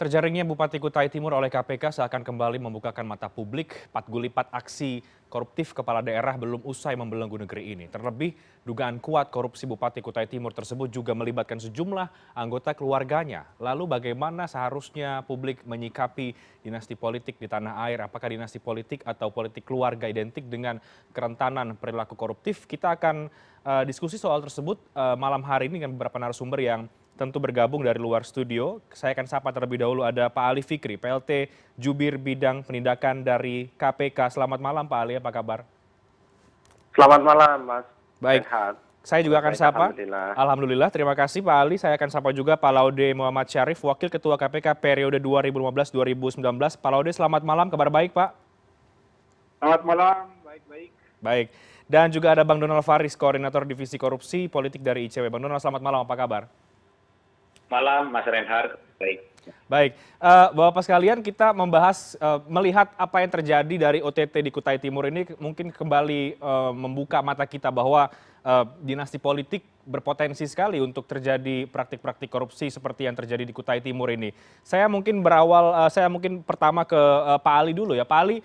Terjaringnya Bupati Kutai Timur oleh KPK seakan kembali membukakan mata publik. Patgulipat aksi koruptif kepala daerah belum usai membelenggu negeri ini. Terlebih, dugaan kuat korupsi Bupati Kutai Timur tersebut juga melibatkan sejumlah anggota keluarganya. Lalu bagaimana seharusnya publik menyikapi dinasti politik di tanah air? Apakah dinasti politik atau politik keluarga identik dengan kerentanan perilaku koruptif? Kita akan diskusi soal tersebut malam hari ini dengan beberapa narasumber yang tentu bergabung dari luar studio. Saya akan sapa terlebih dahulu ada Pak Ali Fikri, PLT Jubir Bidang Penindakan dari KPK. Selamat malam Pak Ali, apa kabar? Selamat malam Mas Baik, Renhat. saya juga akan Baik, sapa. Alhamdulillah. Alhamdulillah, terima kasih Pak Ali. Saya akan sapa juga Pak Laude Muhammad Syarif, Wakil Ketua KPK periode 2015-2019. Pak Laude, selamat malam, kabar baik Pak? Selamat malam, baik-baik. Baik, dan juga ada Bang Donald Faris, Koordinator Divisi Korupsi Politik dari ICW. Bang Donald, selamat malam, apa kabar? Malam Mas Reinhardt, baik. Baik, Bapak sekalian kita membahas melihat apa yang terjadi dari OTT di Kutai Timur ini mungkin kembali membuka mata kita bahwa dinasti politik berpotensi sekali untuk terjadi praktik-praktik korupsi seperti yang terjadi di Kutai Timur ini. Saya mungkin pertama ke Pak Ali dulu ya. Pak Ali,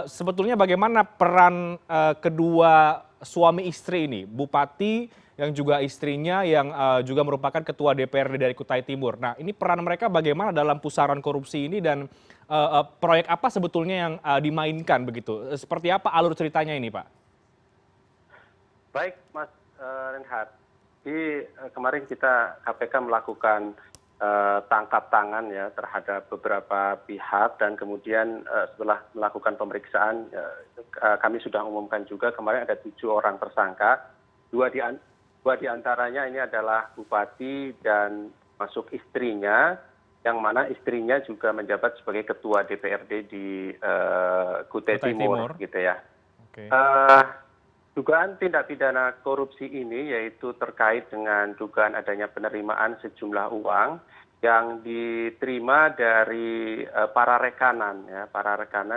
sebetulnya bagaimana peran kedua suami istri ini, Bupati yang juga istrinya yang juga merupakan ketua DPRD dari Kutai Timur. Nah, ini peran mereka bagaimana dalam pusaran korupsi ini dan proyek apa sebetulnya yang dimainkan begitu? Seperti apa alur ceritanya ini, Pak? Baik Mas Renhat. Jadi kemarin kita KPK melakukan tangkap tangan ya terhadap beberapa pihak dan kemudian setelah melakukan pemeriksaan kami sudah umumkan juga kemarin ada 7 orang tersangka. Dua di antaranya ini adalah bupati dan masuk istrinya, yang mana istrinya juga menjabat sebagai ketua DPRD di Kutai Timur, gitu ya. Oke. Dugaan tindak pidana korupsi ini yaitu terkait dengan dugaan adanya penerimaan sejumlah uang yang diterima dari para rekanan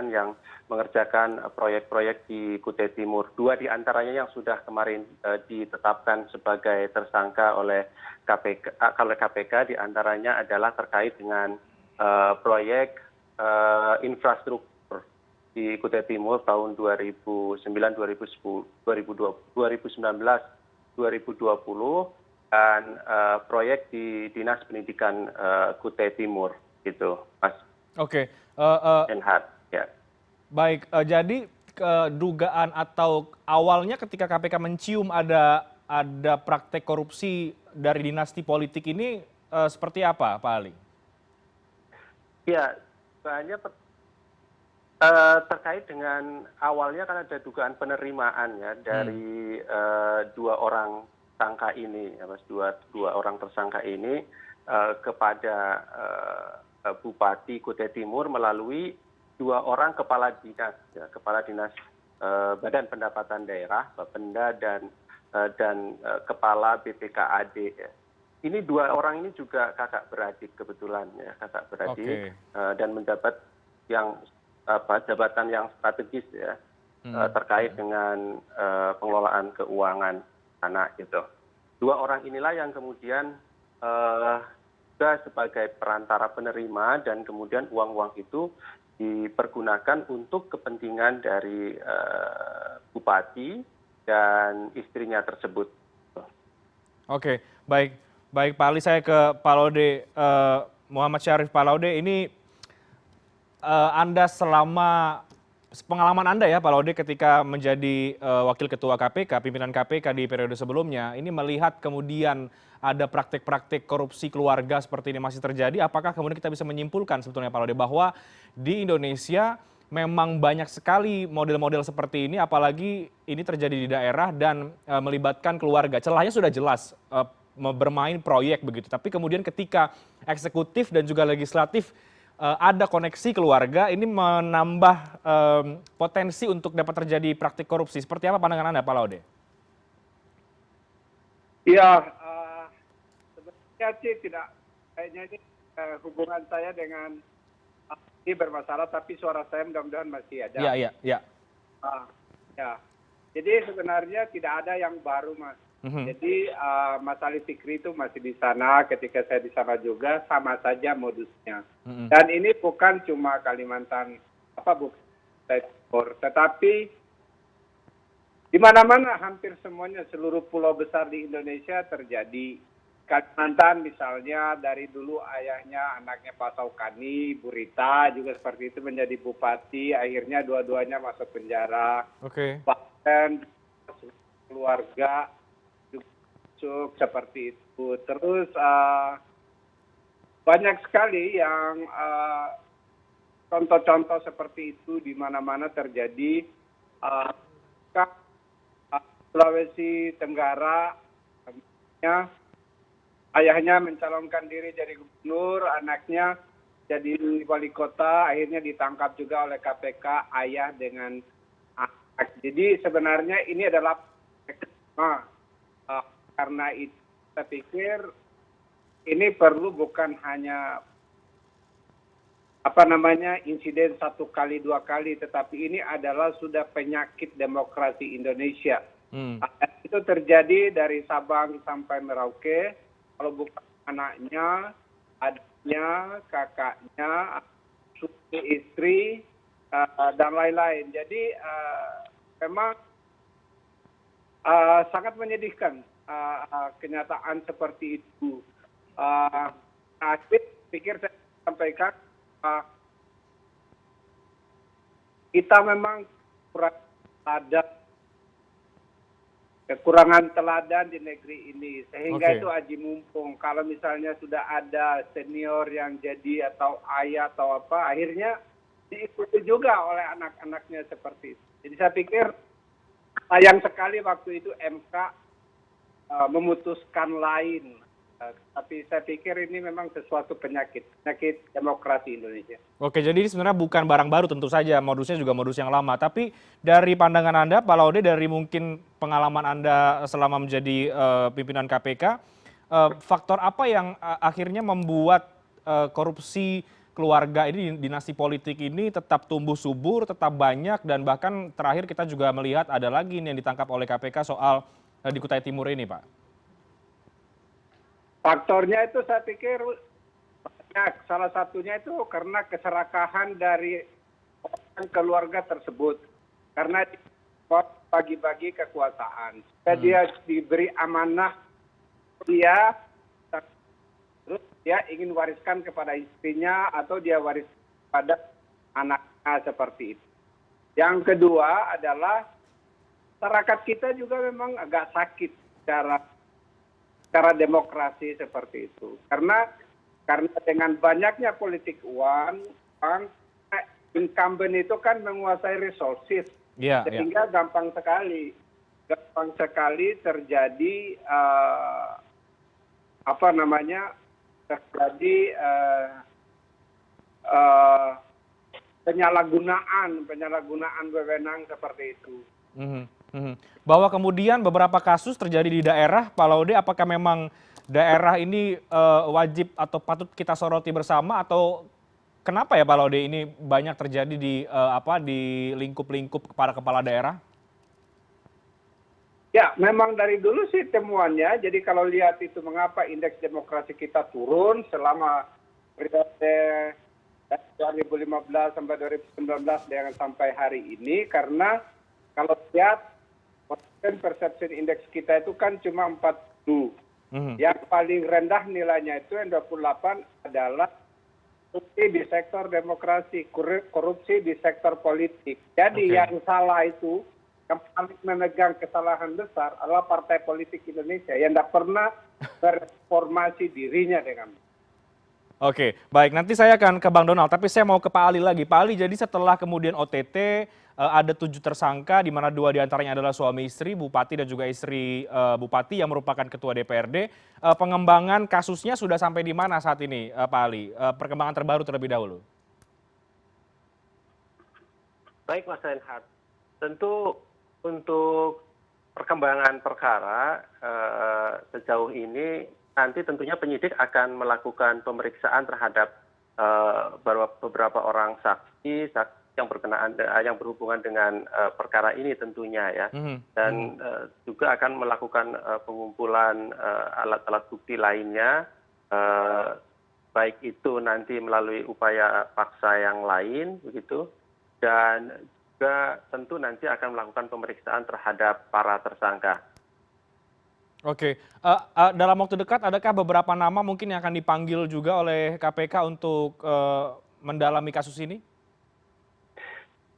yang mengerjakan proyek-proyek di Kutai Timur. 2 di antaranya yang sudah kemarin ditetapkan sebagai tersangka oleh KPK di antaranya adalah terkait dengan proyek infrastruktur di Kutai Timur tahun 2009, 2020 dan proyek di Dinas Pendidikan Kutai Timur gitu, Mas. Oke. Renhat, ya. Baik, jadi dugaan atau awalnya ketika KPK mencium ada praktek korupsi dari dinasti politik ini seperti apa, Pak Ali? Ya, dugaannya terkait dengan awalnya kan ada dugaan penerimaan ya dari 2 orang tersangka ini, ya Mas, dua orang tersangka ini kepada Bupati Kutai Timur melalui 2 orang kepala dinas Badan Pendapatan Daerah, Bapenda dan kepala BPKAD. Ya. Ini 2 orang ini juga kakak beradik kebetulan ya, kakak beradik. Dan menjabat jabatan yang strategis ya terkait dengan pengelolaan keuangan anak gitu. 2 orang inilah yang kemudian juga sebagai perantara penerima dan kemudian uang-uang itu dipergunakan untuk kepentingan dari bupati dan istrinya tersebut. Oke, baik Pak Ali, saya ke Pak Laude Muhammad Syarif. Pak Laude, ini Anda pengalaman Anda ya Pak Laude ketika menjadi Wakil Ketua KPK, pimpinan KPK di periode sebelumnya, ini melihat kemudian ada praktik-praktik korupsi keluarga seperti ini masih terjadi, apakah kemudian kita bisa menyimpulkan sebetulnya Pak Laude bahwa di Indonesia memang banyak sekali model-model seperti ini, apalagi ini terjadi di daerah dan melibatkan keluarga. Celahnya sudah jelas, bermain proyek begitu, tapi kemudian ketika eksekutif dan juga legislatif ada koneksi keluarga, ini menambah potensi untuk dapat terjadi praktik korupsi. Seperti apa pandangan Anda, Pak Laude? Iya, sebenarnya sih tidak, kayaknya ini hubungan saya dengan ini bermasalah, tapi suara saya mudah-mudahan masih ada. Iya. Ya, jadi sebenarnya tidak ada yang baru, Mas. Mhm. Jadi Mas Ali Fikri itu masih di sana, ketika saya di sana juga sama saja modusnya. Mhm. Dan ini bukan cuma Kalimantan bukan Timur, tetapi di mana-mana hampir semuanya seluruh pulau besar di Indonesia terjadi. Kalimantan misalnya dari dulu ayahnya anaknya Pak Saukani, Bu Rita juga seperti itu menjadi bupati, akhirnya dua-duanya masuk penjara. Oke. Bahkan keluarga juga masuk seperti itu. Terus banyak sekali yang contoh-contoh seperti itu di mana-mana terjadi. Sulawesi Tenggara, ayahnya mencalonkan diri jadi gubernur, anaknya jadi wali kota, akhirnya ditangkap juga oleh KPK, ayah dengan anak. Jadi sebenarnya ini adalah karena itu saya pikir ini perlu bukan hanya insiden 1 kali 2 kali, tetapi ini adalah sudah penyakit demokrasi Indonesia. Itu terjadi dari Sabang sampai Merauke. Kalau bukan anaknya, adiknya, kakaknya, suami istri, dan lain-lain. Jadi memang sangat menyedihkan kenyataan seperti itu. Pikir saya sampaikan, kita memang ada kekurangan teladan di negeri ini, sehingga itu aji mumpung. Kalau misalnya sudah ada senior yang jadi atau ayah atau apa, akhirnya diikuti juga oleh anak-anaknya seperti itu. Jadi saya pikir sayang sekali waktu itu MK memutuskan lain. Tapi saya pikir ini memang sesuatu penyakit demokrasi Indonesia. Oke, jadi ini sebenarnya bukan barang baru tentu saja, modusnya juga modus yang lama. Tapi dari pandangan Anda, Pak Laude, dari mungkin pengalaman Anda selama menjadi pimpinan KPK, faktor apa yang akhirnya membuat korupsi keluarga ini, dinasti politik ini tetap tumbuh subur, tetap banyak, dan bahkan terakhir kita juga melihat ada lagi yang ditangkap oleh KPK soal di Kutai Timur ini, Pak? Faktornya itu saya pikir banyak. Salah satunya itu karena keserakahan dari orang keluarga tersebut. Karena bagi-bagi kekuasaan. Dia diberi amanah, terus dia ingin wariskan kepada istrinya atau dia waris pada anaknya seperti itu. Yang kedua adalah masyarakat kita juga memang agak sakit secara demokrasi seperti itu. Karena dengan banyaknya politik uang, incumbent itu kan menguasai resources, sehingga gampang sekali terjadi penyalahgunaan wewenang seperti itu. Bahwa kemudian beberapa kasus terjadi di daerah, Pak Laude, apakah memang daerah ini wajib atau patut kita soroti bersama, atau kenapa ya Pak Laude ini banyak terjadi di lingkup-lingkup para kepala daerah? Ya, memang dari dulu sih temuannya. Jadi kalau lihat itu mengapa indeks demokrasi kita turun selama periode 2015 sampai 2019 dengan sampai hari ini, karena kalau lihat persepsi indeks kita itu kan cuma 40. Yang paling rendah nilainya itu yang 28 adalah korupsi di sektor demokrasi, korupsi di sektor politik. Jadi yang salah itu, yang paling memegang kesalahan besar adalah partai politik Indonesia yang tidak pernah mereformasi dirinya dengan. Oke, baik. Nanti saya akan ke Bang Donald, tapi saya mau ke Pak Ali lagi. Pak Ali, jadi setelah kemudian OTT, ada 7 tersangka, di mana 2 diantaranya adalah suami istri, bupati dan juga istri bupati yang merupakan ketua DPRD. Pengembangan kasusnya sudah sampai di mana saat ini, Pak Ali? Perkembangan terbaru terlebih dahulu. Baik, Mas Reinhardt. Tentu untuk perkembangan perkara sejauh ini, nanti tentunya penyidik akan melakukan pemeriksaan terhadap beberapa orang saksi yang berhubungan dengan perkara ini tentunya ya. Dan juga akan melakukan pengumpulan alat-alat bukti lainnya, baik itu nanti melalui upaya paksa yang lain begitu, dan juga tentu nanti akan melakukan pemeriksaan terhadap para tersangka. Oke, dalam waktu dekat adakah beberapa nama mungkin yang akan dipanggil juga oleh KPK untuk mendalami kasus ini?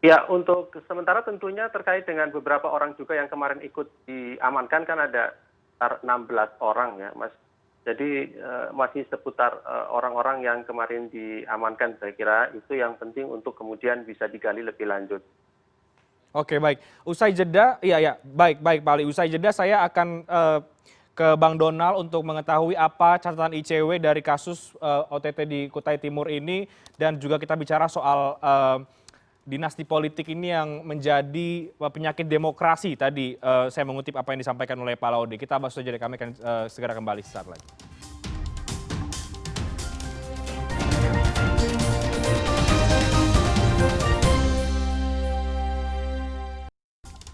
Ya, untuk sementara tentunya terkait dengan beberapa orang juga yang kemarin ikut diamankan, kan ada 16 orang ya, Mas. Jadi masih seputar orang-orang yang kemarin diamankan, saya kira itu yang penting untuk kemudian bisa digali lebih lanjut. Oke, baik. Usai jeda, baik Pak Ali. Usai jeda saya akan ke Bang Donald untuk mengetahui apa catatan ICW dari kasus OTT di Kutai Timur ini, dan juga kita bicara soal dinasti politik ini yang menjadi penyakit demokrasi tadi. Saya mengutip apa yang disampaikan oleh Pak Laude. Kita bahas saja, kami akan segera kembali sesaat lagi.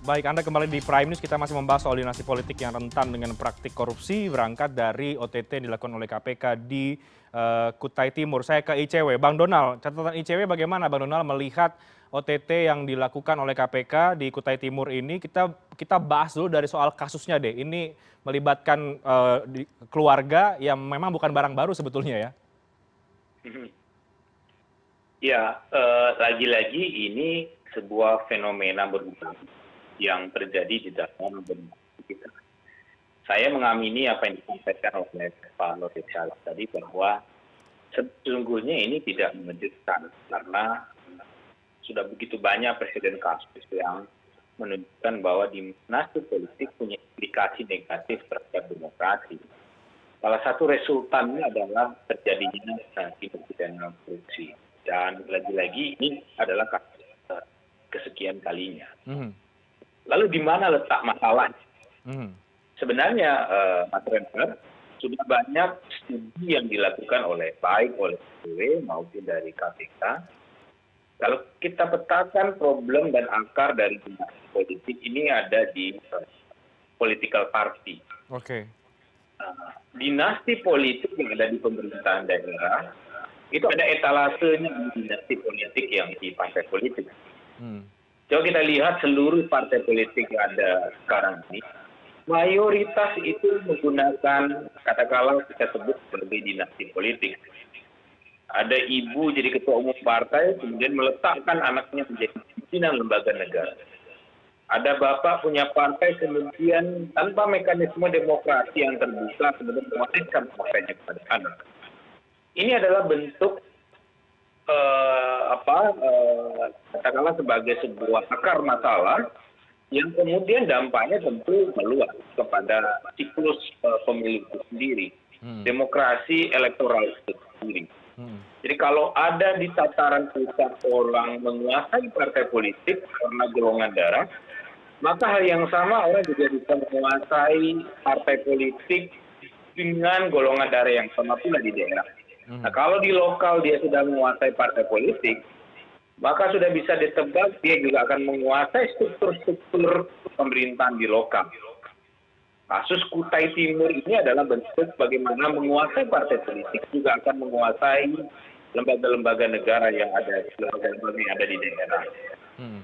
Baik, Anda kembali di Prime News. Kita masih membahas soal dinasti politik yang rentan dengan praktik korupsi berangkat dari OTT yang dilakukan oleh KPK di Kutai Timur. Saya ke ICW. Bang Donald, catatan ICW bagaimana Bang Donald melihat OTT yang dilakukan oleh KPK di Kutai Timur ini? Kita bahas dulu dari soal kasusnya deh. Ini melibatkan keluarga yang memang bukan barang baru sebetulnya ya. Ya, lagi-lagi ini sebuah fenomena berulang yang terjadi di dalam demokrasi kita. Saya mengamini apa yang disampaikan oleh Pak Laude tadi, bahwa sesungguhnya ini tidak mengejutkan karena sudah begitu banyak presiden kasus yang menunjukkan bahwa dinasti politik punya implikasi negatif terhadap demokrasi. Salah satu resultannya adalah terjadinya tindak pidana korupsi, dan lagi-lagi ini adalah kasus kesekian kalinya. Lalu di mana letak masalahnya? Sebenarnya, Mas Renhard, sudah banyak studi yang dilakukan baik oleh ICW maupun dari KPK. Kalau kita petakan problem dan akar dari dinasti politik ini ada di political party. Oke. Dinasti politik yang ada di pemerintahan daerah, itu ada etalasenya di dinasti politik yang di partai politik. Coba kita lihat seluruh partai politik yang ada sekarang ini, mayoritas itu menggunakan, katakanlah kita sebut sebagai dinasti politik. Ada ibu jadi ketua umum partai, kemudian meletakkan anaknya menjadi pimpinan lembaga negara. Ada bapak punya partai, kemudian tanpa mekanisme demokrasi yang terbuka, kemudian mewariskan partainya kepada anak. Ini adalah bentuk katakanlah sebagai sebuah akar masalah yang kemudian dampaknya tentu meluas kepada siklus pemilu itu sendiri, demokrasi elektoral itu sendiri. Jadi kalau ada di tataran pusat orang menguasai partai politik karena golongan darah, maka hal yang sama orang juga bisa menguasai partai politik dengan golongan darah yang sama pula di daerah. Nah, kalau di lokal dia sudah menguasai partai politik, maka sudah bisa ditebak dia juga akan menguasai struktur-struktur pemerintahan di lokal. Kasus Kutai Timur ini adalah bentuk bagaimana menguasai partai politik juga akan menguasai lembaga-lembaga negara yang ada, lembaga-lembaga yang ada di daerah.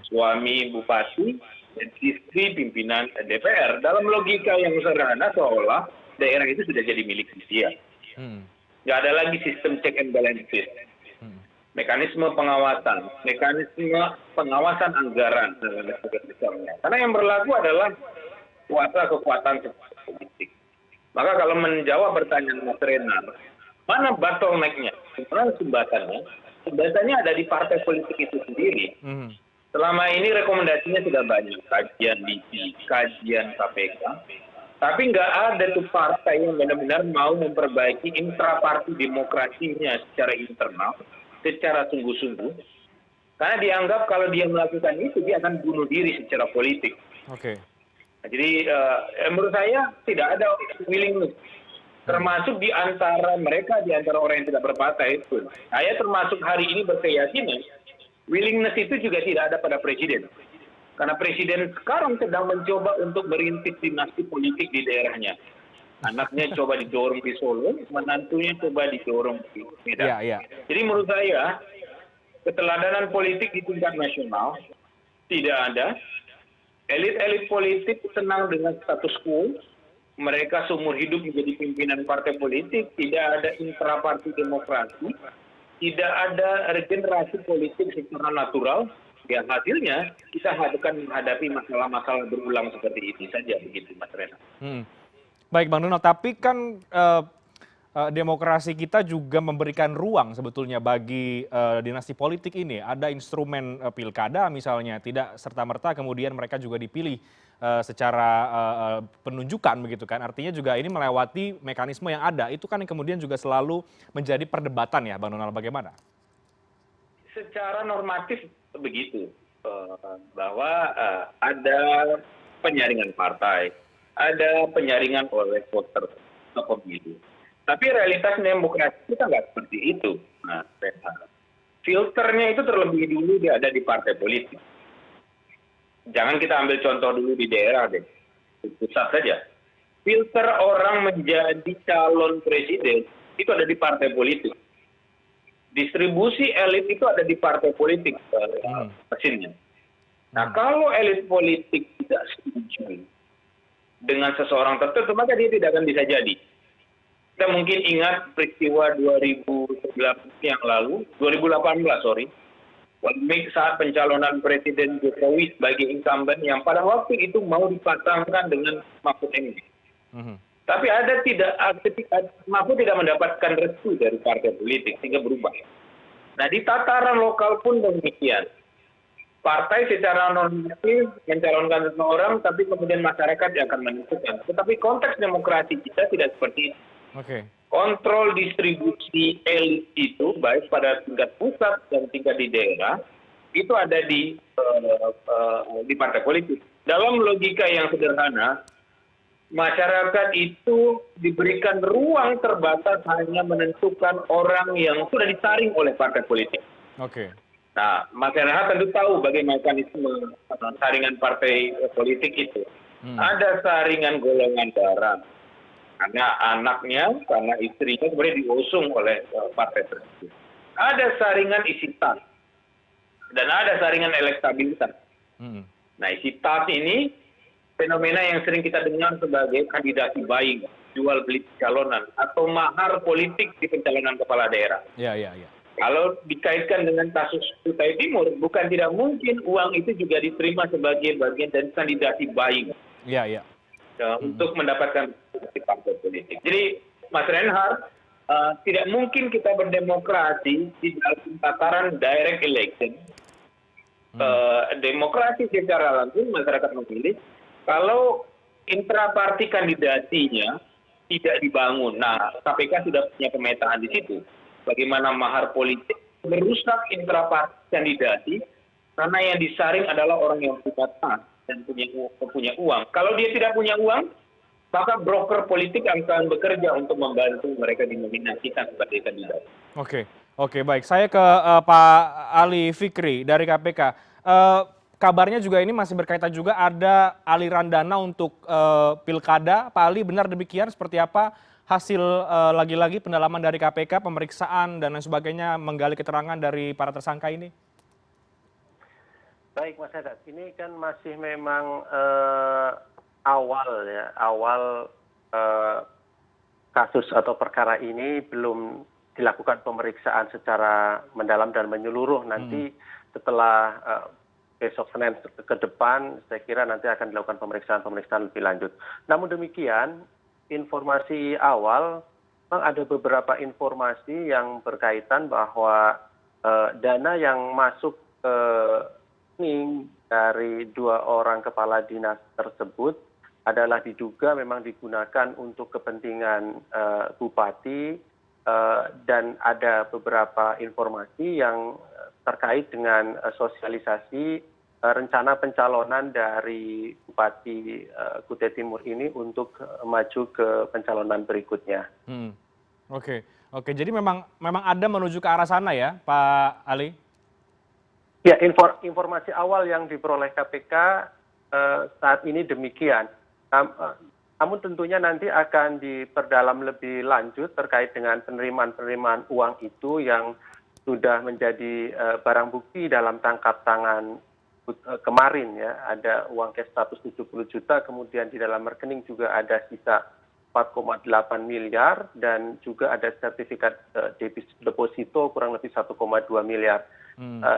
Suami bupati dan istri pimpinan DPR. Dalam logika yang sederhana seolah daerah itu sudah jadi milik dia. Nggak ada lagi sistem check and balances, mekanisme pengawasan, mekanisme pengawasan anggaran dan sebagainya. Karena yang berlaku adalah kekuatan politik. Maka kalau menjawab pertanyaan Mas Renhard, mana bottleneck-nya, mana jembatannya? Jembatannya ada di partai politik itu sendiri. Selama ini rekomendasinya sudah banyak, kajian LIPI, kajian KPK. Tapi nggak ada tuh partai yang benar-benar mau memperbaiki intraparti demokrasinya secara internal, secara sungguh-sungguh. Karena dianggap kalau dia melakukan itu, dia akan bunuh diri secara politik. Oke. Nah, jadi menurut saya tidak ada willingness. Termasuk di antara mereka, di antara orang yang tidak berpartai itu. Saya termasuk hari ini berkeyakinan Willingness itu juga tidak ada pada presiden. Karena presiden sekarang sedang mencoba untuk merintis dinasti politik di daerahnya. Anaknya coba didorong di Solo, menantunya coba didorong di Medan. Iya, iya. Jadi menurut saya, keteladanan politik di tingkat nasional tidak ada. Elit-elit politik senang dengan status quo. Mereka seumur hidup menjadi pimpinan partai politik. Tidak ada intraparti demokrasi. Tidak ada regenerasi politik secara natural. Ya hasilnya kita akan menghadapi masalah-masalah berulang seperti ini saja begitu, Mas Renat. Baik Bang Donald, tapi kan demokrasi kita juga memberikan ruang sebetulnya bagi dinasti politik ini. Ada instrumen pilkada misalnya, tidak serta-merta kemudian mereka juga dipilih secara penunjukan begitu kan. Artinya juga ini melewati mekanisme yang ada. Itu kan yang kemudian juga selalu menjadi perdebatan ya Bang Donald, bagaimana? Secara normatif begitu, bahwa ada penyaringan partai, ada penyaringan oleh voter atau pemilu. Tapi realitas demokrasi kita nggak seperti itu. Nah, filternya itu terlebih dulu dia ada di partai politik. Jangan kita ambil contoh dulu di daerah deh, di pusat saja. Filter orang menjadi calon presiden itu ada di partai politik. Distribusi elit itu ada di partai politik mesinnya. Nah, kalau elit politik tidak setuju dengan seseorang tertentu, maka dia tidak akan bisa jadi. Kita mungkin ingat peristiwa 2018 sorry. Saat pencalonan Presiden Jokowi sebagai incumbent yang pada waktu itu mau dipasangkan dengan Mahfud MD. Tapi Mahfud tidak mendapatkan restu dari partai politik sehingga berubah. Nah di tataran lokal pun demikian. Partai secara normatif mencalonkan seseorang, tapi kemudian masyarakat yang akan menentukan. Tetapi konteks demokrasi kita tidak seperti itu. Kontrol distribusi elit itu, baik pada tingkat pusat dan tingkat di daerah, itu ada di partai politik. Dalam logika yang sederhana, masyarakat itu diberikan ruang terbatas hanya menentukan orang yang sudah disaring oleh partai politik. Nah, masyarakat tentu tahu bagaimana mekanisme saringan partai politik itu. Ada saringan golongan darah. Karena anaknya, karena istrinya kemudian diusung oleh partai tersebut. Ada saringan isi tas. Dan ada saringan elektabilitas. Nah, isi tas ini fenomena yang sering kita dengar sebagai kandidasi buying, jual beli pencalonan, atau mahar politik di pencalonan kepala daerah. Kalau dikaitkan dengan kasus Kutai Timur, bukan tidak mungkin uang itu juga diterima sebagai bagian dari kandidasi buying. Untuk mendapatkan partai politik. Jadi, Mas Reinhardt, tidak mungkin kita berdemokrasi di dalam tataran direct election. Demokrasi secara langsung masyarakat memilih. Kalau intraparti kandidasinya tidak dibangun, nah KPK sudah punya pemetaan di situ. Bagaimana mahar politik merusak intraparti kandidasi karena yang disaring adalah orang yang punya tas dan punya uang. Kalau dia tidak punya uang, maka broker politik akan bekerja untuk membantu mereka dinominasikan sebagai kandidat. Oke, baik. Saya ke Pak Ali Fikri dari KPK. Kabarnya juga ini masih berkaitan juga ada aliran dana untuk pilkada. Pak Ali, benar demikian? Seperti apa hasil lagi-lagi pendalaman dari KPK, pemeriksaan dan lain sebagainya, menggali keterangan dari para tersangka ini? Baik Mas Haddad, ini kan masih memang awal kasus atau perkara ini belum dilakukan pemeriksaan secara mendalam dan menyeluruh. Nanti setelah besok Senin ke depan, saya kira nanti akan dilakukan pemeriksaan lebih lanjut. Namun demikian, informasi awal, memang ada beberapa informasi yang berkaitan bahwa dana yang masuk ke ini dari 2 orang kepala dinas tersebut adalah diduga memang digunakan untuk kepentingan bupati, dan ada beberapa informasi yang terkait dengan sosialisasi rencana pencalonan dari Bupati Kutai Timur ini untuk maju ke pencalonan berikutnya. Oke, jadi memang ada menuju ke arah sana ya, Pak Ali? Ya, informasi awal yang diperoleh KPK saat ini demikian. Namun tentunya nanti akan diperdalam lebih lanjut terkait dengan penerimaan uang itu yang sudah menjadi barang bukti dalam tangkap tangan kemarin ya. Ada uang cash 170 juta, kemudian di dalam rekening juga ada sisa 4,8 miliar dan juga ada sertifikat deposito kurang lebih 1,2 miliar.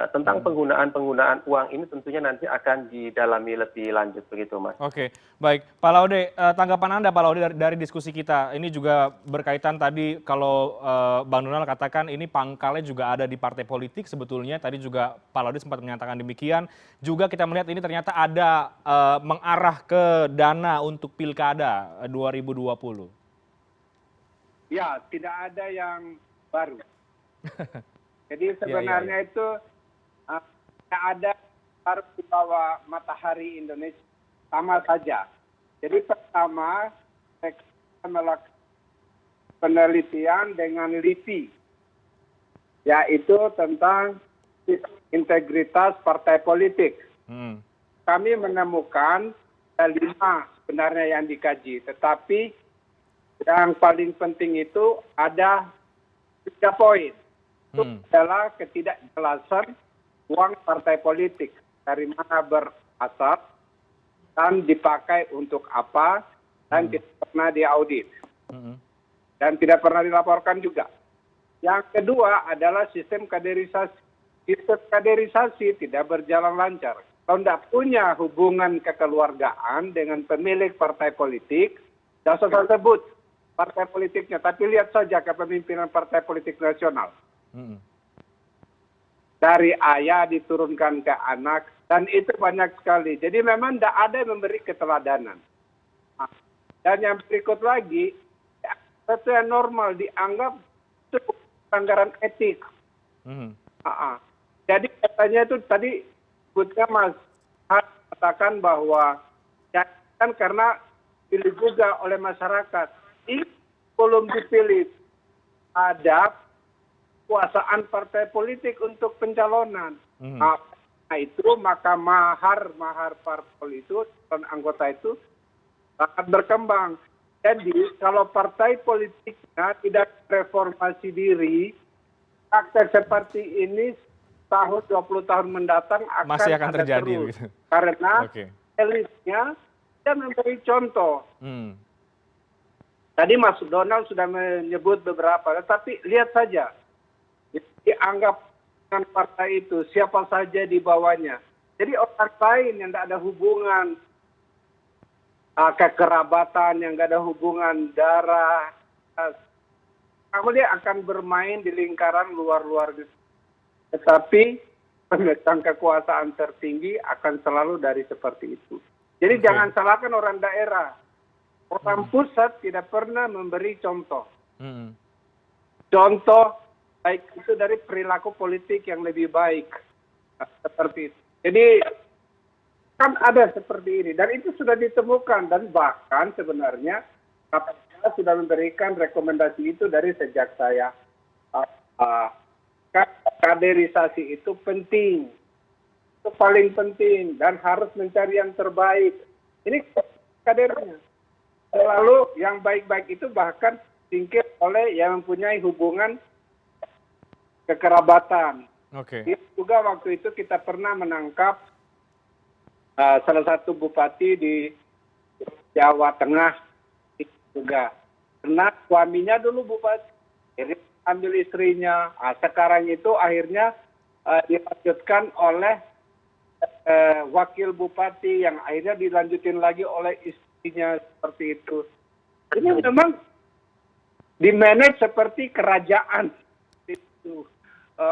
Tentang penggunaan uang ini tentunya nanti akan didalami lebih lanjut begitu, Mas. Oke, baik. Pak Laude, tanggapan Anda Pak Laude dari diskusi kita, ini juga berkaitan tadi kalau Bang Donald katakan ini pangkalnya juga ada di partai politik sebetulnya, tadi juga Pak Laude sempat menyatakan demikian. Juga kita melihat ini ternyata ada mengarah ke dana untuk Pilkada 2020. Ya, tidak ada yang baru. Jadi Ya. sebenarnya itu tidak ada baru di bawah matahari Indonesia, sama saja. Jadi pertama, kita melakukan penelitian dengan LIPI, yaitu tentang integritas partai politik. Kami menemukan ada 5 sebenarnya yang dikaji, tetapi yang paling penting itu ada 3 poin. Itu adalah ketidakjelasan uang partai politik, dari mana berasal dan dipakai untuk apa, dan tidak pernah diaudit. Dan tidak pernah dilaporkan juga. Yang kedua adalah sistem kaderisasi. Sistem kaderisasi tidak berjalan lancar. Kalau tidak punya hubungan kekeluargaan dengan pemilik partai politik, tidak usah sebut partai politiknya, tapi lihat saja kepemimpinan partai politik nasional. Dari ayah diturunkan ke anak, dan itu banyak sekali. Jadi memang tidak ada yang memberi keteladanan. Dan yang berikut lagi, sesuatu yang normal dianggap cukup pelanggaran etik. Jadi katanya itu tadi sebutnya Mas katakan bahwa ya, kan karena pilih juga oleh masyarakat. Ini belum dipilih ada kekuasaan partai politik untuk pencalonan. Nah itu maka mahar parpol itu dan anggota itu akan berkembang. Jadi kalau partai politiknya tidak reformasi diri, praktek seperti ini tahun 20 tahun mendatang Masih akan ada terjadi terus. begitu. Karena Oke. elitnya tidak memberi contoh. Tadi Mas Donald sudah menyebut beberapa, tetapi lihat saja dianggap dengan partai itu siapa saja di bawahnya. Jadi orang lain yang tidak ada hubungan kekerabatan, yang tidak ada hubungan darah, dia akan bermain di lingkaran luar-luar. Tetapi pemegang kekuasaan tertinggi akan selalu dari seperti itu. Jadi jangan salahkan orang daerah. Orang pusat tidak pernah memberi contoh. Contoh baik itu dari perilaku politik yang lebih baik. Seperti itu. Jadi kan ada seperti ini. Dan itu sudah ditemukan. Dan bahkan sebenarnya KPK sudah memberikan rekomendasi itu dari sejak saya. Kaderisasi itu penting. Itu paling penting. Dan harus mencari yang terbaik. Ini kadernya. Selalu yang baik-baik itu bahkan singkir oleh yang mempunyai hubungan kekerabatan. Itu juga waktu itu kita pernah menangkap salah satu bupati di Jawa Tengah juga. Karena suaminya dulu bupati, jadi ambil istrinya. Sekarang itu akhirnya dilanjutkan oleh wakil bupati yang akhirnya dilanjutin lagi oleh istrinya seperti itu. Ini memang dimanage seperti kerajaan itu.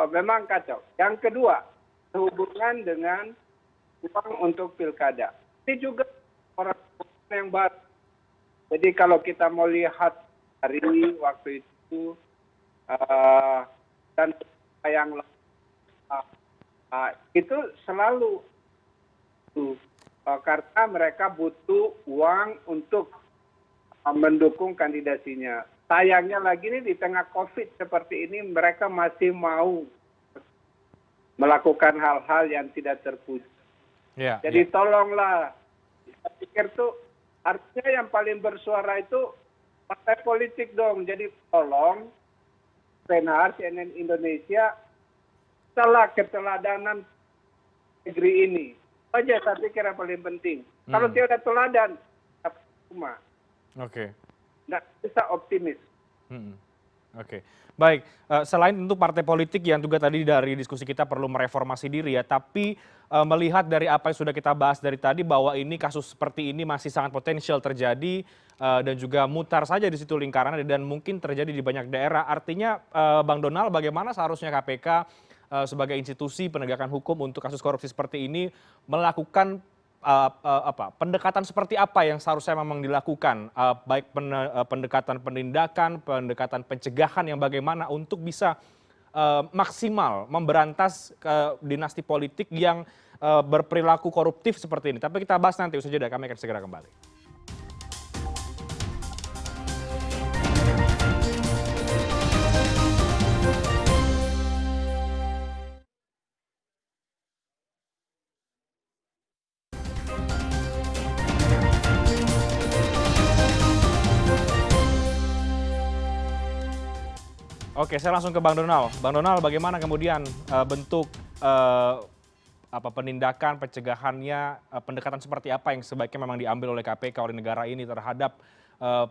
Memang kacau. Yang kedua, hubungan dengan uang untuk pilkada. Ini juga orang yang baru. Jadi kalau kita mau lihat hari waktu itu dan yang itu selalu karena mereka butuh uang untuk mendukung kandidasinya. Sayangnya lagi nih di tengah COVID seperti ini mereka masih mau melakukan hal-hal yang tidak terpuji. Ya, Jadi tolonglah, saya pikir tuh artinya yang paling bersuara itu partai politik dong. Jadi tolong Senar, CNN Indonesia, salah keteladanan negeri ini. Saja saya pikir yang paling penting. Kalau tidak ada teladan, cuma Oke. nggak bisa optimis. Oke, baik. Selain tentu partai politik yang juga tadi dari diskusi kita perlu mereformasi diri ya, tapi melihat dari apa yang sudah kita bahas dari tadi bahwa ini kasus seperti ini masih sangat potensial terjadi dan juga mutar saja di situ lingkarannya dan mungkin terjadi di banyak daerah. Artinya, Bang Donald, bagaimana seharusnya KPK sebagai institusi penegakan hukum untuk kasus korupsi seperti ini melakukan pendekatan seperti apa yang seharusnya memang dilakukan, baik pendekatan penindakan, pendekatan pencegahan yang bagaimana untuk bisa maksimal memberantas dinasti politik yang berperilaku koruptif seperti ini. Tapi kita bahas nanti, usai jeda, kami akan segera kembali. Oke, saya langsung ke Bang Donald. Bang Donald, bagaimana kemudian bentuk penindakan, pencegahannya, pendekatan seperti apa yang sebaiknya memang diambil oleh KPK, oleh negara ini terhadap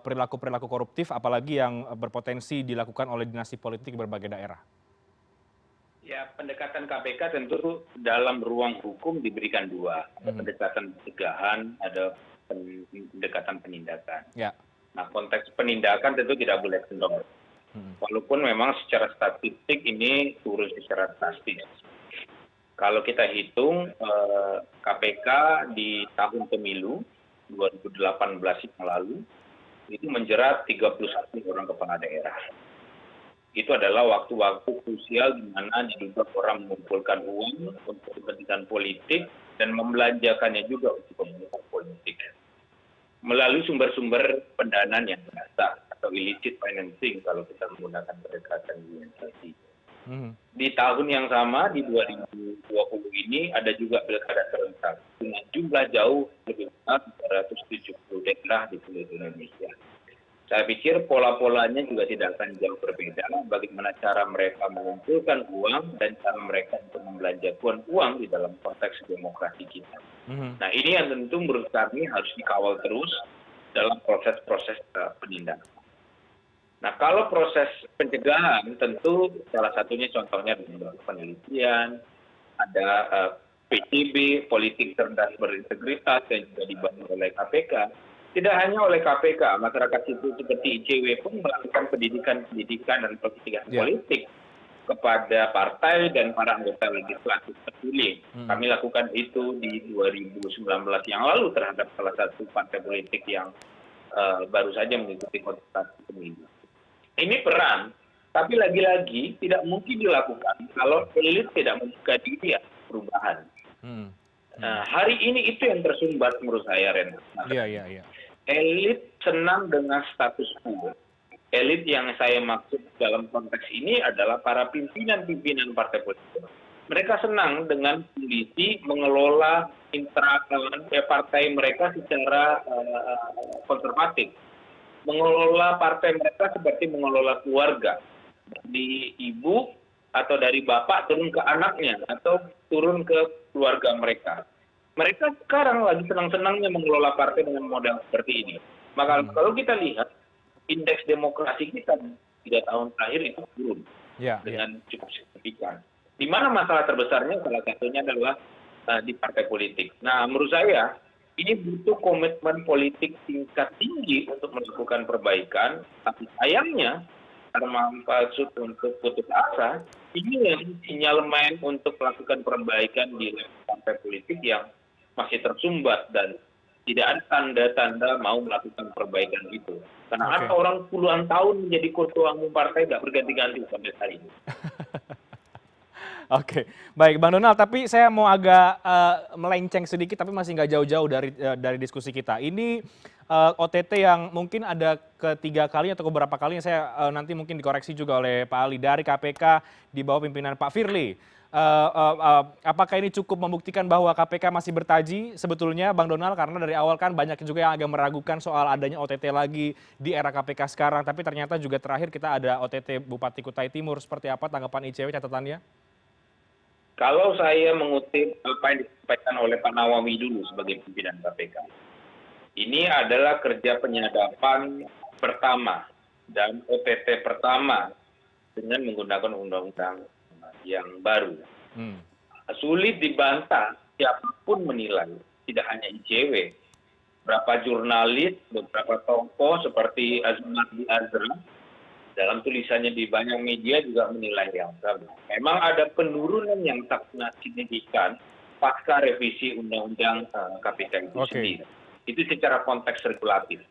perilaku-perilaku koruptif, apalagi yang berpotensi dilakukan oleh dinasti politik di berbagai daerah? Ya, pendekatan KPK tentu dalam ruang hukum diberikan dua. Ada pendekatan pencegahan, ada pendekatan penindakan. Ya. Nah, konteks penindakan tentu tidak boleh kendor. Walaupun memang secara statistik ini turun secara drastis. Kalau kita hitung KPK di tahun pemilu 2018 yang lalu itu menjerat 31 orang kepala daerah. Itu adalah waktu-waktu krusial di mana diduga orang mengumpulkan uang untuk kepentingan politik dan membelanjakannya juga untuk kepentingan politik melalui sumber-sumber pendanaan yang biasa atau illicit financing kalau kita menggunakan pendekatan organisasi. Di tahun yang sama, di 2020 ini, ada juga pilkada serentak dengan jumlah jauh lebih besar, 370 daerah di seluruh Indonesia. Saya pikir pola-polanya juga tidak akan jauh berbeda. Bagaimana cara mereka mengumpulkan uang dan cara mereka untuk membelanjakan uang di dalam konteks demokrasi kita. Nah, ini yang tentu menurut kami harus dikawal terus dalam proses-proses penindakan. Nah, kalau proses pencegahan tentu salah satunya contohnya dengan penelitian, ada PCB, politik cerdas berintegritas yang juga dibangun oleh KPK. Tidak hanya oleh KPK, masyarakat sipil seperti ICW pun melakukan pendidikan dan pelatihan politik kepada partai dan para anggota legislatif terpilih. Kami lakukan itu di 2019 yang lalu terhadap salah satu partai politik yang baru saja mengikuti kontestasi pemilu. Ini peran, tapi lagi-lagi tidak mungkin dilakukan kalau elit tidak membuka diri perubahan. Nah, hari ini itu yang tersumbat menurut saya, Ren. Iya. Elit senang dengan status quo. Elit yang saya maksud dalam konteks ini adalah para pimpinan-pimpinan partai politik. Mereka senang dengan kondisi mengelola partai mereka secara konservatif. Mengelola partai mereka seperti mengelola keluarga. Dari ibu atau dari bapak turun ke anaknya atau turun ke keluarga mereka. Mereka sekarang lagi senang-senangnya mengelola partai dengan model seperti ini. Maka kalau kita lihat indeks demokrasi kita 3 tahun terakhir itu turun dengan cukup signifikan. Di mana masalah terbesarnya salah satunya adalah di partai politik. Nah, menurut saya ini butuh komitmen politik tingkat tinggi untuk melakukan perbaikan, tapi sayangnya karena maksud untuk putus asa, ini yang sinyalemen untuk melakukan perbaikan di partai politik yang masih tersumbat dan tidak ada tanda-tanda mau melakukan perbaikan itu. Karena ada orang puluhan tahun menjadi ketua umum partai tidak berganti-ganti sampai hari ini. Oke, baik Bang Donald, tapi saya mau agak melenceng sedikit, tapi masih nggak jauh-jauh dari diskusi kita. Ini OTT yang mungkin ada ketiga kalinya atau beberapa kalinya, saya nanti mungkin dikoreksi juga oleh Pak Ali, dari KPK di bawah pimpinan Pak Firly. Apakah ini cukup membuktikan bahwa KPK masih bertaji sebetulnya, Bang Donald? Karena dari awal kan banyak juga yang agak meragukan soal adanya OTT lagi di era KPK sekarang. Tapi ternyata juga terakhir kita ada OTT Bupati Kutai Timur. Seperti apa tanggapan ICW, catatannya? Kalau saya mengutip apa yang disampaikan oleh Pak Nawawi dulu sebagai pimpinan KPK, ini adalah kerja penyadapan pertama dan OTT pertama dengan menggunakan undang-undang yang baru. Sulit dibantah, siapapun menilai, tidak hanya ICW, beberapa jurnalis, beberapa tokoh seperti Azmardi Azra, dalam tulisannya di banyak media juga menilai yang sama. Memang ada penurunan yang sangat signifikan pasca revisi Undang-Undang KPK itu sendiri. Itu secara konteks regulatif.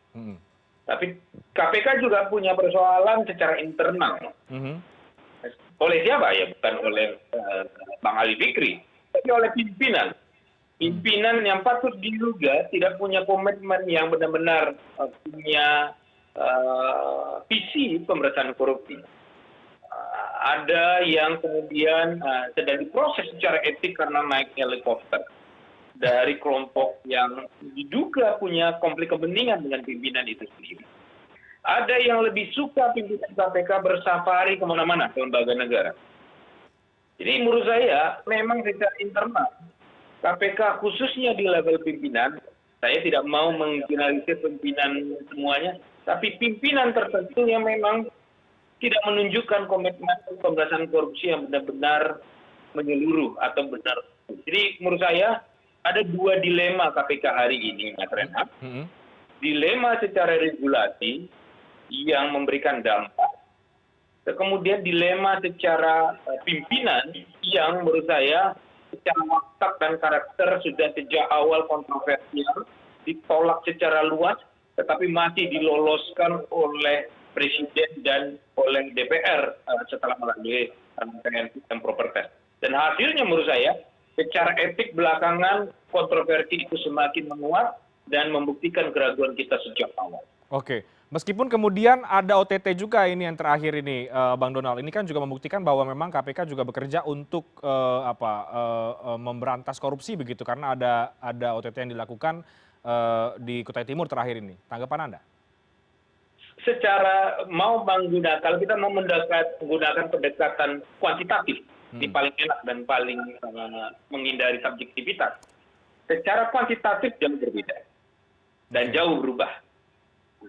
Tapi KPK juga punya persoalan secara internal. Oleh siapa? Ya bukan oleh Bang Ali Fikri, tapi oleh pimpinan. Pimpinan yang patut diduga tidak punya komitmen yang benar-benar punya visi pemberantasan korupsi. Ada yang kemudian sedang diproses secara etik karena naik helikopter dari kelompok yang diduga punya konflik kepentingan dengan pimpinan itu sendiri. Ada yang lebih suka pimpinan KPK bersafari kemana-mana ke lembaga negara. Jadi menurut saya memang secara internal KPK khususnya di level pimpinan, saya tidak mau menggeneralisir pimpinan semuanya, tapi pimpinan tertentu yang memang tidak menunjukkan komitmen pemberantasan korupsi yang benar-benar menyeluruh atau benar. Jadi menurut saya ada dua dilema KPK hari ini, Mas Renhat. Dilema secara regulasi yang memberikan dampak. Kemudian dilema secara pimpinan yang menurut saya secara watak dan karakter sudah sejak awal kontroversial, ditolak secara luas, tetapi masih diloloskan oleh Presiden dan oleh DPR setelah melalui rangkaian sistem proper test. Dan hasilnya menurut saya, secara etik belakangan kontroversi itu semakin menguat dan membuktikan keraguan kita sejak awal. Oke, meskipun kemudian ada OTT juga ini yang terakhir ini, Bang Donald. Ini kan juga membuktikan bahwa memang KPK juga bekerja untuk memberantas korupsi begitu, karena ada OTT yang dilakukan di Kutai Timur terakhir ini. Tanggapan Anda? Secara kalau kita mau menggunakan pendekatan kuantitatif, ini paling enak dan paling menghindari subjektivitas. Secara kuantitatif jauh berbeda dan jauh berubah.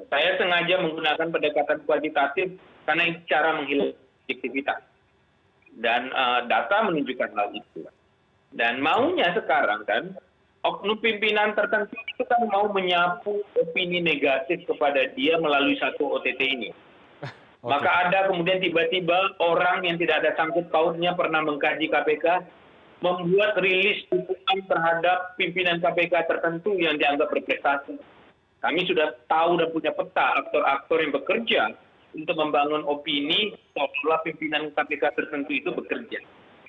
Saya sengaja menggunakan pendekatan kuantitatif karena ini cara menghilangkan subjektivitas. Dan data menunjukkan hal itu. Dan maunya sekarang kan, oknum pimpinan tertentu itu kan mau menyapu opini negatif kepada dia melalui satu OTT ini. Maka ada kemudian tiba-tiba orang yang tidak ada sangkut pautnya pernah mengkaji KPK, membuat rilis dukungan terhadap pimpinan KPK tertentu yang dianggap berprestasi. Kami sudah tahu dan punya peta aktor-aktor yang bekerja untuk membangun opini seolah pimpinan KPK tertentu itu bekerja.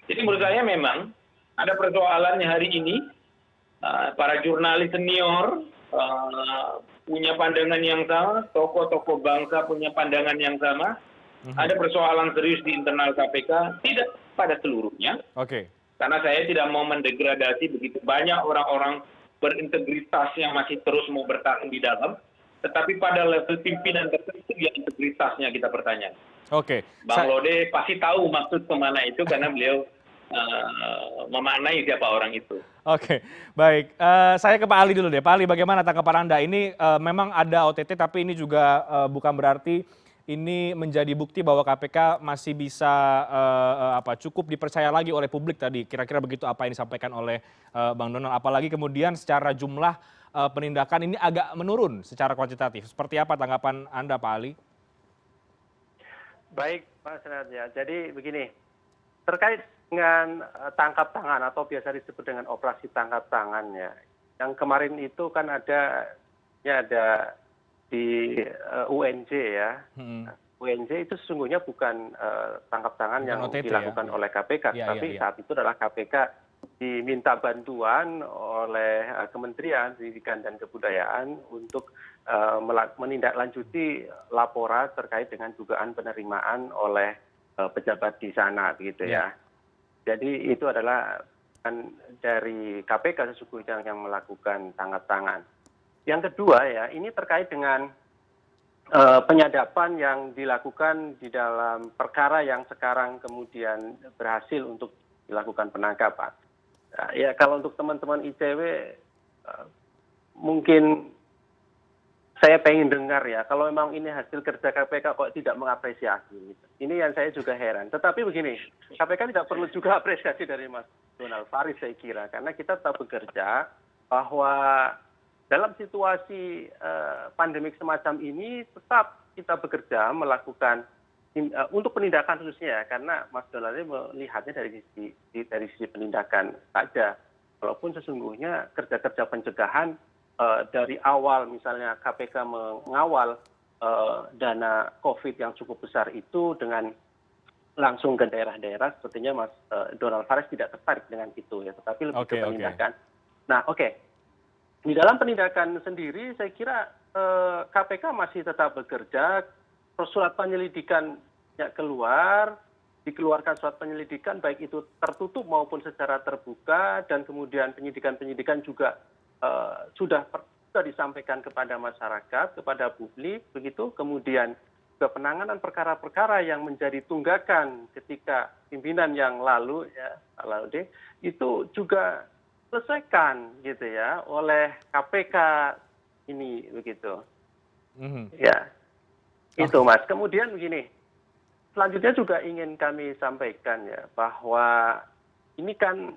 Jadi menurut saya memang ada persoalannya hari ini, para jurnalis senior punya pandangan yang sama, tokoh-tokoh bangsa punya pandangan yang sama. Ada persoalan serius di internal KPK, tidak pada seluruhnya. Karena saya tidak mau mendegradasi begitu banyak orang-orang berintegritas yang masih terus mau bertahan di dalam, tetapi pada level pimpinan tertentu yang integritasnya kita pertanyakan. Bang Lode pasti tahu maksud kemana itu karena beliau memaknai siapa orang itu. Baik. Saya ke Pak Ali dulu deh. Pak Ali, bagaimana tanggapan Anda? Ini memang ada OTT, tapi ini juga bukan berarti ini menjadi bukti bahwa KPK masih bisa cukup dipercaya lagi oleh publik tadi. Kira-kira begitu apa yang disampaikan oleh Bang Donald. Apalagi kemudian secara jumlah penindakan ini agak menurun secara kuantitatif. Seperti apa tanggapan Anda, Pak Ali? Baik, Mas Renat. Jadi begini, terkait dengan tangkap tangan atau biasa disebut dengan operasi tangkap tangan ya. Yang kemarin itu kan ada di UNJ ya. UNJ itu sesungguhnya bukan tangkap tangan yang OTT, dilakukan oleh KPK, tapi saat itu adalah KPK diminta bantuan oleh Kementerian Pendidikan dan Kebudayaan untuk menindaklanjuti laporan terkait dengan dugaan penerimaan oleh pejabat di sana, begitu ya. Jadi itu adalah dari KPK sesungguhnya yang melakukan tangkap tangan. Yang kedua ya, ini terkait dengan penyadapan yang dilakukan di dalam perkara yang sekarang kemudian berhasil untuk dilakukan penangkapan. Ya kalau untuk teman-teman ICW mungkin saya pengen dengar ya, kalau memang ini hasil kerja KPK kok tidak mengapresiasi. Gitu. Ini yang saya juga heran. Tetapi begini, KPK tidak perlu juga apresiasi dari Mas Donald Faris saya kira, karena kita tetap bekerja bahwa dalam situasi pandemik semacam ini tetap kita bekerja melakukan untuk penindakan khususnya ya, karena Mas Donald ini melihatnya dari sisi penindakan saja. Walaupun sesungguhnya kerja-kerja pencegahan dari awal misalnya KPK mengawal dana COVID yang cukup besar itu dengan langsung ke daerah-daerah, sepertinya Mas Donald Faris tidak tertarik dengan itu ya, tetapi lebih ke penindakan. Nah, di dalam penindakan sendiri saya kira KPK masih tetap bekerja, surat penyelidikannya keluar, dikeluarkan surat penyelidikan baik itu tertutup maupun secara terbuka, dan kemudian penyidikan juga sudah disampaikan kepada masyarakat, kepada publik, begitu. Kemudian juga penanganan perkara-perkara yang menjadi tunggakan ketika pimpinan yang lalu, ya, Pak Laude, itu juga selesaikan gitu ya oleh KPK ini, begitu. Ya, itu Mas. Kemudian begini, selanjutnya juga ingin kami sampaikan ya bahwa ini kan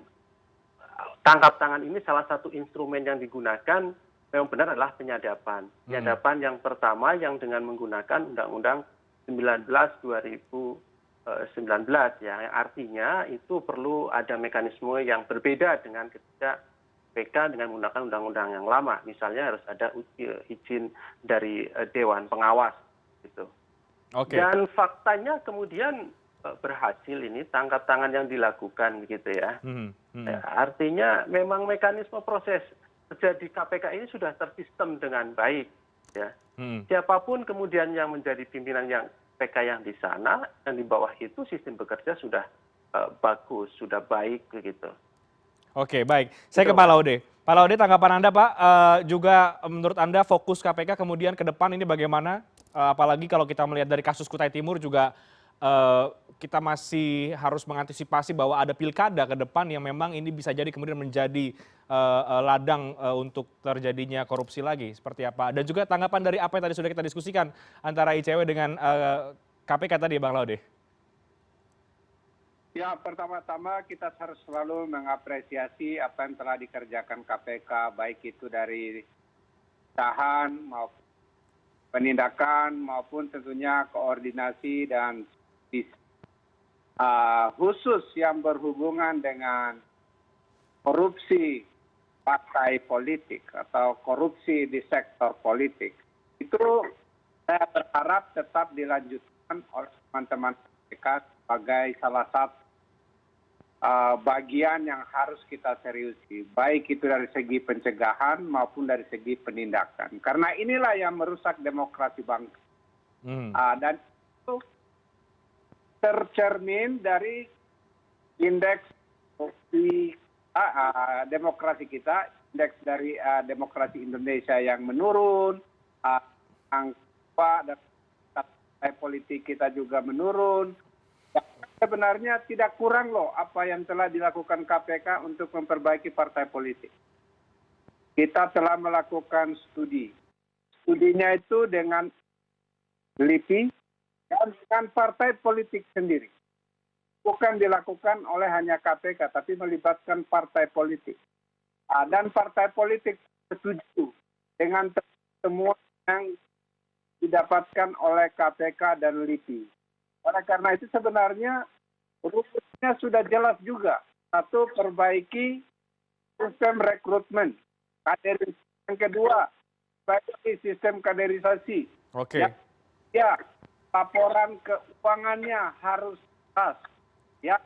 tangkap tangan ini salah satu instrumen yang digunakan memang benar adalah penyadapan. Penyadapan yang pertama yang dengan menggunakan Undang-Undang 19/2019 ya, yang artinya itu perlu ada mekanisme yang berbeda dengan ketika KPK dengan menggunakan undang-undang yang lama. Misalnya harus ada izin dari Dewan Pengawas gitu. Dan faktanya kemudian berhasil ini tangkap tangan yang dilakukan begitu ya. Artinya memang mekanisme proses kerja di KPK ini sudah tersistem dengan baik ya. Siapapun kemudian yang menjadi pimpinan yang KPK yang di sana dan di bawah itu sistem bekerja sudah bagus, sudah baik begitu. Oke, baik. Saya ke Pak Laude. Pak Laude, tanggapan Anda Pak, juga menurut Anda fokus KPK kemudian ke depan ini bagaimana? Apalagi kalau kita melihat dari kasus Kutai Timur juga kita masih harus mengantisipasi bahwa ada pilkada ke depan yang memang ini bisa jadi kemudian menjadi ladang untuk terjadinya korupsi lagi. Seperti apa? Dan juga tanggapan dari apa yang tadi sudah kita diskusikan antara ICW dengan KPK tadi, Bang Laude. Ya, pertama-tama kita harus selalu mengapresiasi apa yang telah dikerjakan KPK, baik itu dari tahan maupun penindakan maupun tentunya koordinasi dan khusus yang berhubungan dengan korupsi partai politik atau korupsi di sektor politik. Itu saya berharap tetap dilanjutkan oleh teman-teman KPK sebagai salah satu bagian yang harus kita seriusi, baik itu dari segi pencegahan maupun dari segi penindakan. Karena inilah yang merusak demokrasi bangsa. Dan itu tercermin dari indeks demokrasi kita, indeks dari demokrasi Indonesia yang menurun, angka dan politik kita juga menurun. Sebenarnya tidak kurang loh apa yang telah dilakukan KPK untuk memperbaiki partai politik. Kita telah melakukan studi. Studinya itu dengan LIPI dan dengan partai politik sendiri. Bukan dilakukan oleh hanya KPK, tapi melibatkan partai politik. Dan partai politik setuju dengan semua yang didapatkan oleh KPK dan LIPI. Oleh karena itu sebenarnya rumusnya sudah jelas juga. Satu, perbaiki sistem rekrutmen. Yang kedua, perbaiki sistem kaderisasi. Ya, laporan keuangannya harus jelas. Ya,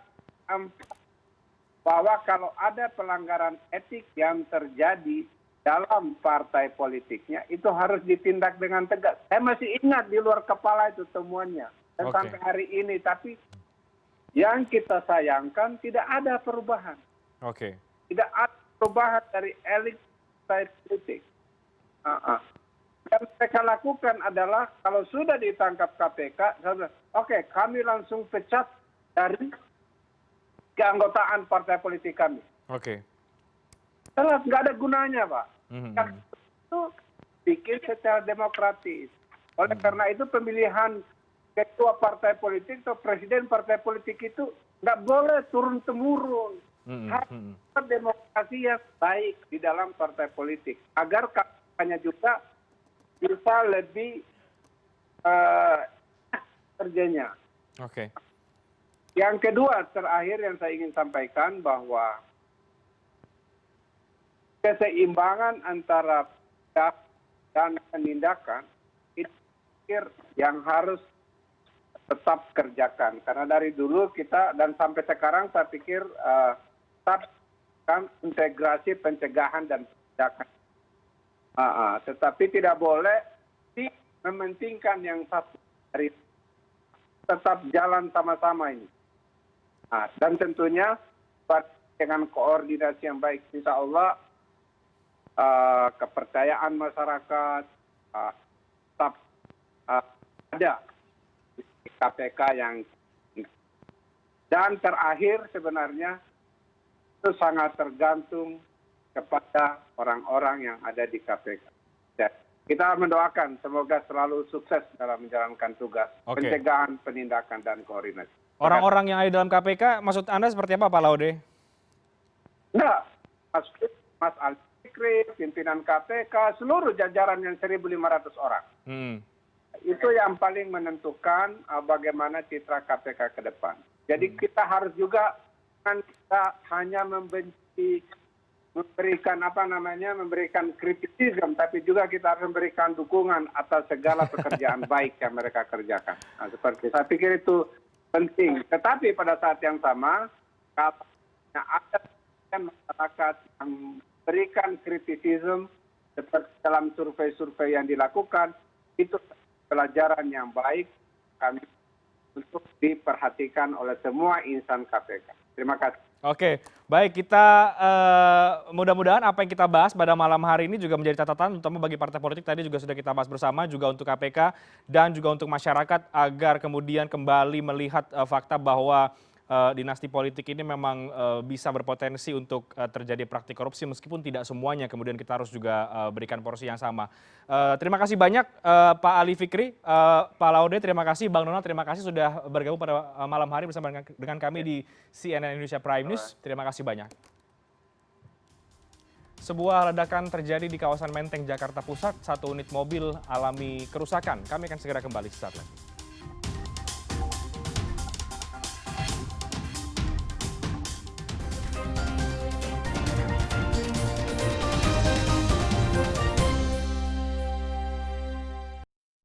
bahwa kalau ada pelanggaran etik yang terjadi dalam partai politiknya itu harus ditindak dengan tegas. Saya masih ingat di luar kepala itu temuannya. Dan Oke. sampai hari ini, tapi yang kita sayangkan tidak ada perubahan. Oke. Tidak ada perubahan dari elit partai politik. Yang mereka lakukan adalah kalau sudah ditangkap KPK, oke, kami langsung pecat dari keanggotaan partai politik kami. Oke. Jelas nggak ada gunanya, Pak. Mhm. Yang itu bikin secara demokratis. Oleh karena itu pemilihan ketua partai politik atau presiden partai politik itu nggak boleh turun temurun. Mhm. Mhm. Harus demokrasi yang baik di dalam partai politik agar kampanye juga bisa lebih kerjanya. Oke. Yang kedua terakhir yang saya ingin sampaikan bahwa keseimbangan antara dan penindakan itu yang harus tetap kerjakan. Karena dari dulu kita dan sampai sekarang saya pikir tetap kan integrasi pencegahan dan penindakan. Tetapi tidak boleh mementingkan yang satu dari tetap jalan sama-sama ini. Dan tentunya dengan koordinasi yang baik, insya Allah kepercayaan masyarakat tetap ada di KPK yang dan terakhir sebenarnya itu sangat tergantung kepada orang-orang yang ada di KPK. Dan kita mendoakan semoga selalu sukses dalam menjalankan tugas pencegahan, penindakan, dan koordinasi. Orang-orang yang ada di dalam KPK, maksud Anda seperti apa, Pak Laude? Enggak, Mas Ali Fikri, pimpinan KPK, seluruh jajaran yang 1.500 orang. Itu yang paling menentukan bagaimana citra KPK ke depan. Jadi kita harus juga kan kita hanya membenci, memberikan kritisisme, tapi juga kita harus memberikan dukungan atas segala pekerjaan baik yang mereka kerjakan. Seperti saya pikir itu penting. Tetapi pada saat yang sama, kalau ada masyarakat yang memberikan kritisisme seperti dalam survei-survei yang dilakukan, itu pelajaran yang baik kami untuk diperhatikan oleh semua insan KPK. Terima kasih. Oke, baik, kita mudah-mudahan apa yang kita bahas pada malam hari ini juga menjadi catatan, terutama bagi partai politik tadi juga sudah kita bahas bersama, juga untuk KPK dan juga untuk masyarakat agar kemudian kembali melihat fakta bahwa dinasti politik ini memang bisa berpotensi untuk terjadi praktik korupsi meskipun tidak semuanya kemudian kita harus juga berikan porsi yang sama. Terima kasih banyak Pak Ali Fikri, Pak Laude, terima kasih, Bang Donald, terima kasih sudah bergabung pada malam hari bersama dengan kami di CNN Indonesia Prime News. Terima kasih banyak. Sebuah ledakan terjadi di kawasan Menteng, Jakarta Pusat. Satu unit mobil alami kerusakan. Kami akan segera kembali sesaat lagi.